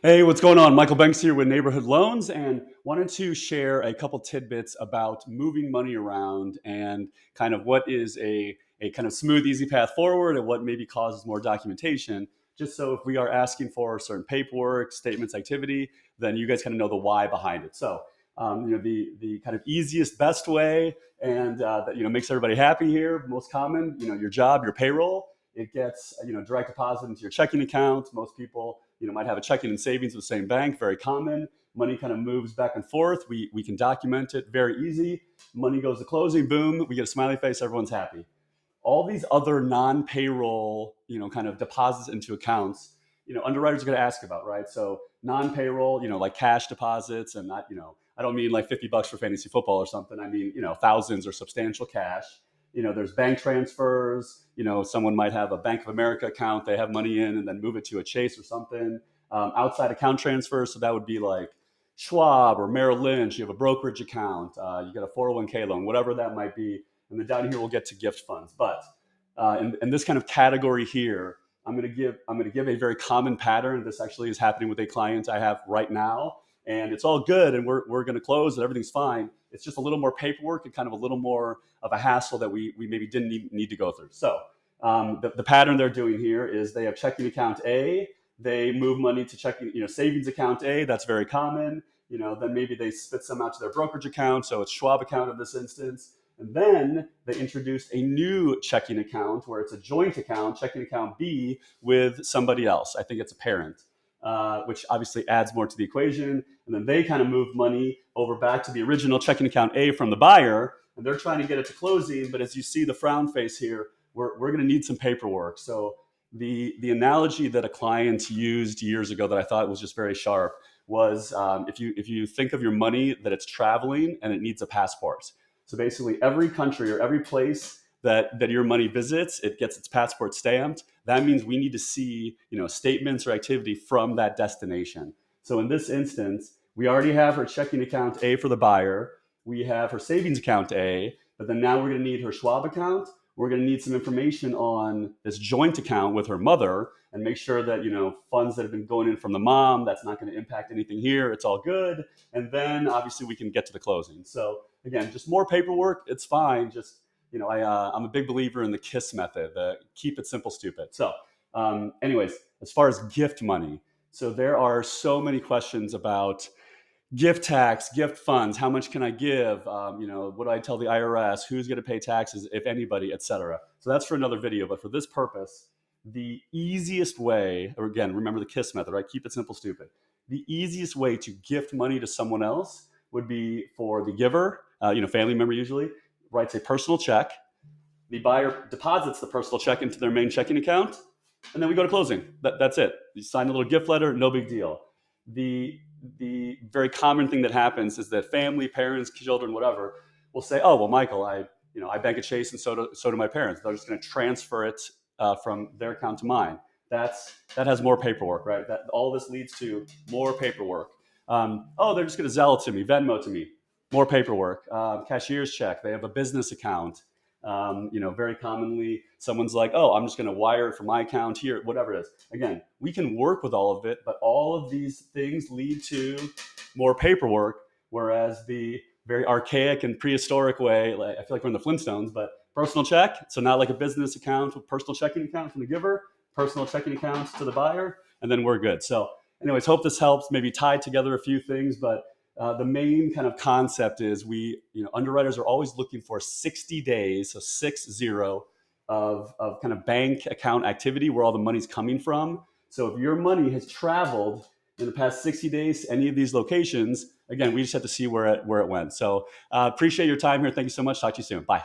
Hey, what's going on? Michael Banks here with Neighborhood Loans, and wanted to share a couple tidbits about moving money around and kind of what is a kind of smooth, easy path forward and what maybe causes more documentation. Just so if we are asking for certain paperwork, statements, activity, then you guys kind of know the why behind it. So, the kind of easiest, best way, and that makes everybody happy here. Most common, your job, your payroll. It gets direct deposit into your checking account. Most people might have a checking and savings with the same bank. Very common. Money kind of moves back and forth. We can document it. Very easy. Money goes to closing. Boom. We get a smiley face. Everyone's happy. All these other non-payroll kind of deposits into accounts, underwriters are going to ask about, right? So non-payroll, like cash deposits, and not, I don't mean like $50 for fantasy football or something. I mean, thousands or substantial cash. There's bank transfers. Someone might have a Bank of America account they have money in and then move it to a Chase or something. Outside account transfers, so that would be like Schwab or Merrill Lynch. You have a brokerage account. You get a 401k loan, whatever that might be. And then down here we'll get to gift funds. But in this kind of category here, I'm going to give a very common pattern. This actually is happening with a client I have right now, and it's all good, and we're going to close, and everything's fine. It's just a little more paperwork and kind of a little more of a hassle that we maybe didn't need to go through. So the pattern they're doing here is they have checking account A, they move money to checking, savings account A. That's very common. Then maybe they spit some out to their brokerage account, so it's Schwab account in this instance. And then they introduced a new checking account where it's a joint account, checking account B, with somebody else. I think it's a parent, which obviously adds more to the equation. And then they kind of move money over back to the original checking account A from the buyer, and they're trying to get it to closing. But as you see the frown face here, we're going to need some paperwork. So the analogy that a client used years ago that I thought was just very sharp was if you think of your money that it's traveling and it needs a passport. So basically, every country or every place that your money visits, it gets its passport stamped. That means we need to see statements or activity from that destination. So in this instance, we already have her checking account A for the buyer. We have her savings account A, but then now we're going to need her Schwab account. We're going to need some information on this joint account with her mother and make sure that funds that have been going in from the mom, that's not going to impact anything here. It's all good. And then obviously we can get to the closing. So again, just more paperwork. It's fine. Just I'm a big believer in the KISS method, the keep it simple, stupid. So, anyways, as far as gift money, so there are so many questions about gift tax, gift funds. How much can I give? What do I tell the IRS? Who's going to pay taxes, if anybody, etc. So that's for another video. But for this purpose, the easiest way, or again, remember the KISS method, right? Keep it simple, stupid. The easiest way to gift money to someone else would be for the giver, family member usually, writes a personal check. The buyer deposits the personal check into their main checking account, and then we go to closing. That's it. You sign a little gift letter, no big deal. The very common thing that happens is that family, parents, children, whatever, will say, "Oh, well, Michael, I bank at Chase, and so do my parents. They're just going to transfer it from their account to mine." That has more paperwork, right? That all this leads to more paperwork. They're just going to Zelle to me, Venmo to me, more paperwork. Cashier's check. They have a business account. Very commonly, someone's like, "Oh, I'm just going to wire it from my account here," whatever it is. Again, we can work with all of it, but all of these things lead to more paperwork. Whereas the very archaic and prehistoric way, like, I feel like we're in the Flintstones, but personal check. So not like a business account with personal checking account from the giver, personal checking accounts to the buyer, and then we're good. So, anyways, hope this helps. Maybe tie together a few things, but the main kind of concept is underwriters are always looking for 60 days, so 6-0, of kind of bank account activity where all the money's coming from. So if your money has traveled in the past 60 days to any of these locations, again, we just have to see where it went. So appreciate your time here. Thank you so much. Talk to you soon. Bye.